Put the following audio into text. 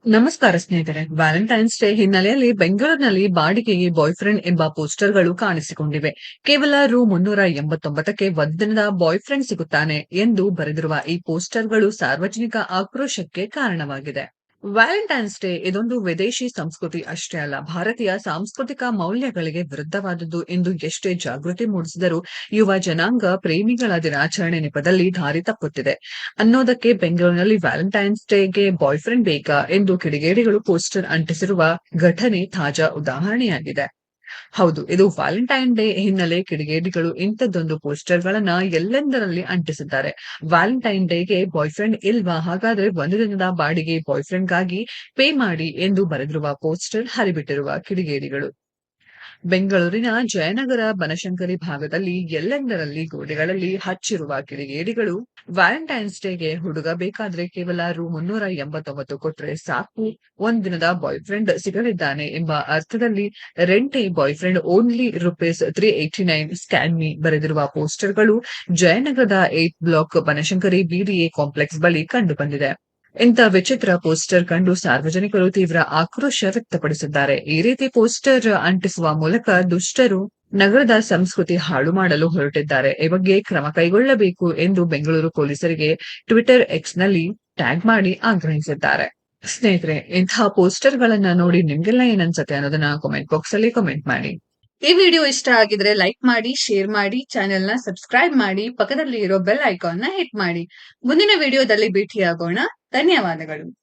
ನಮಸ್ಕಾರ ಸ್ನೇಹಿತರೆ. Valentine's day ಹಿನ್ನೆಲೆಯಲ್ಲಿ ಬೆಂಗಳೂರಿನಲ್ಲಿ ಬಾಡಿಗೆಗೆ ಬಾಯ್‌ಫ್ರೆಂಡ್ ಎಂಬ ಪೋಸ್ಟರ್‌ಗಳು ಕಾಣಿಸಿಕೊಂಡಿವೆ. ಕೇವಲ ರು. 389ಕ್ಕೆ ಒಂದಿನದ ಬಾಯ್‌ಫ್ರೆಂಡ್ ಸಿಗುತ್ತಾನೆ ಎಂದು ಬರೆದಿರುವ ಈ ಪೋಸ್ಟರ್‌ಗಳು ಸಾರ್ವಜನಿಕ ಆಕ್ರೋಶಕ್ಕೆ ಕಾರಣವಾಗಿದೆ. ವ್ಯಾಲೆಂಟೈನ್ಸ್ ಡೇ ಇದೊಂದು ವಿದೇಶಿ ಸಂಸ್ಕೃತಿ ಅಷ್ಟೇ ಅಲ್ಲ, ಭಾರತೀಯ ಸಾಂಸ್ಕೃತಿಕ ಮೌಲ್ಯಗಳಿಗೆ ವಿರುದ್ಧವಾದದ್ದು ಎಂದು ಎಷ್ಟೇ ಜಾಗೃತಿ ಮೂಡಿಸಿದರೂ ಯುವ ಜನಾಂಗ ಪ್ರೇಮಿಗಳ ದಿನಾಚರಣೆ ನೆಪದಲ್ಲಿ ದಾರಿ ತಪ್ಪುತ್ತಿದೆ ಅನ್ನೋದಕ್ಕೆ ಬೆಂಗಳೂರಿನಲ್ಲಿ ವ್ಯಾಲೆಂಟೈನ್ಸ್ ಡೇಗೆ ಬಾಯ್‌ಫ್ರೆಂಡ್ ಬೇಕಾ ಎಂದು ಕಿಡಿಗೇಡಿಗಳು ಪೋಸ್ಟರ್ ಅಂಟಿಸಿರುವ ಘಟನೆ ತಾಜಾ ಉದಾಹರಣೆಯಾಗಿದೆ. ಹೌದು, ಇದು ವ್ಯಾಲೆಂಟೈನ್ ಡೇ ಹಿನ್ನೆಲೆ ಕಿಡಿಗೇಡಿಗಳು ಇಂಥದ್ದೊಂದು ಪೋಸ್ಟರ್‌ಗಳನ್ನ ಎಲ್ಲೆಂದರಲ್ಲಿ ಅಂಟಿಸಿದ್ದಾರೆ. ವ್ಯಾಲೆಂಟೈನ್ ಡೇಗೆ ಬಾಯ್‌ಫ್ರೆಂಡ್ ಇಲ್ವಾ? ಹಾಗಾದ್ರೆ ಒಂದು ದಿನದ ಬಾಡಿಗೆ ಬಾಯ್‌ಫ್ರೆಂಡ್‌ಗಾಗಿ ಪೇ ಮಾಡಿ ಎಂದು ಬರೆದಿರುವ ಪೋಸ್ಟರ್ ಹರಿಬಿಟ್ಟಿರುವ ಕಿಡಿಗೇಡಿಗಳು. ಬೆಂಗಳೂರಿನ ಜಯನಗರ ಬನಶಂಕರಿ ಭಾಗದಲ್ಲಿ ಎಲ್ಲೆಂದರಲ್ಲಿ ಗೋಡೆಗಳಲ್ಲಿ ಹಚ್ಚಿರುವ ಕಿಡಿಗೇಡಿಗಳು ವ್ಯಾಲೆಂಟೈನ್ಸ್ ಡೇಗೆ ಹುಡುಗ ಬೇಕಾದ್ರೆ ಕೇವಲ ರು. 389 ಕೊಟ್ರೆ ಸಾಕು, ಒಂದಿನದ ಬಾಯ್‌ಫ್ರೆಂಡ್ ಸಿಗಲಿದ್ದಾನೆ ಎಂಬ ಅರ್ಥದಲ್ಲಿ rent a boyfriend only rupees 389 scan me ಬರೆದಿರುವ ಪೋಸ್ಟರ್‌ಗಳು ಜಯನಗರದ 8 ಬ್ಲಾಕ್ ಬನಶಂಕರಿ ಬಿಡಿಎ ಕಾಂಪ್ಲೆಕ್ಸ್ ಬಳಿ ಕಂಡುಬಂದಿದೆ. ಇಂಥ ವಿಚಿತ್ರ ಪೋಸ್ಟರ್ ಕಂಡು ಸಾರ್ವಜನಿಕರು ತೀವ್ರ ಆಕ್ರೋಶ ವ್ಯಕ್ತಪಡಿಸಿದ್ದಾರೆ. ಈ ರೀತಿ ಪೋಸ್ಟರ್ ಅಂಟಿಸುವ ಮೂಲಕ ದುಷ್ಟರು ನಗರದ ಸಂಸ್ಕೃತಿ ಹಾಳು ಮಾಡಲು ಹೊರಟಿದ್ದಾರೆ. ಈ ಬಗ್ಗೆ ಕ್ರಮ ಕೈಗೊಳ್ಳಬೇಕು ಎಂದು ಬೆಂಗಳೂರು ಪೊಲೀಸರಿಗೆ ಟ್ವಿಟರ್ ಎಕ್ಸ್‌ನಲ್ಲಿ ಟ್ಯಾಗ್ ಮಾಡಿ ಆಗ್ರಹಿಸಿದ್ದಾರೆ. ಸ್ನೇಹಿತರೆ, ಇಂತಹ ಪೋಸ್ಟರ್‌ಗಳನ್ನ ನೋಡಿ ನಿಮ್ಗೆಲ್ಲ ಏನನ್ಸುತ್ತೆ ಅನ್ನೋದನ್ನ ಕಾಮೆಂಟ್ ಬಾಕ್ಸ್ ಅಲ್ಲಿ ಕಾಮೆಂಟ್ ಮಾಡಿ. ಈ ವಿಡಿಯೋ ಇಷ್ಟ ಆಗಿದ್ರೆ ಲೈಕ್ ಮಾಡಿ, ಶೇರ್ ಮಾಡಿ, ಚಾನೆಲ್‌ನ ಸಬ್ಸ್ಕ್ರೈಬ್ ಮಾಡಿ, ಪಕ್ಕದಲ್ಲಿ ಇರೋ ಬೆಲ್ ಐಕಾನ್ನ ಹಿಟ್ ಮಾಡಿ. ಮುಂದಿನ ವಿಡಿಯೋದಲ್ಲಿ ಭೇಟಿಯಾಗೋಣ. ಧನ್ಯವಾದಗಳು.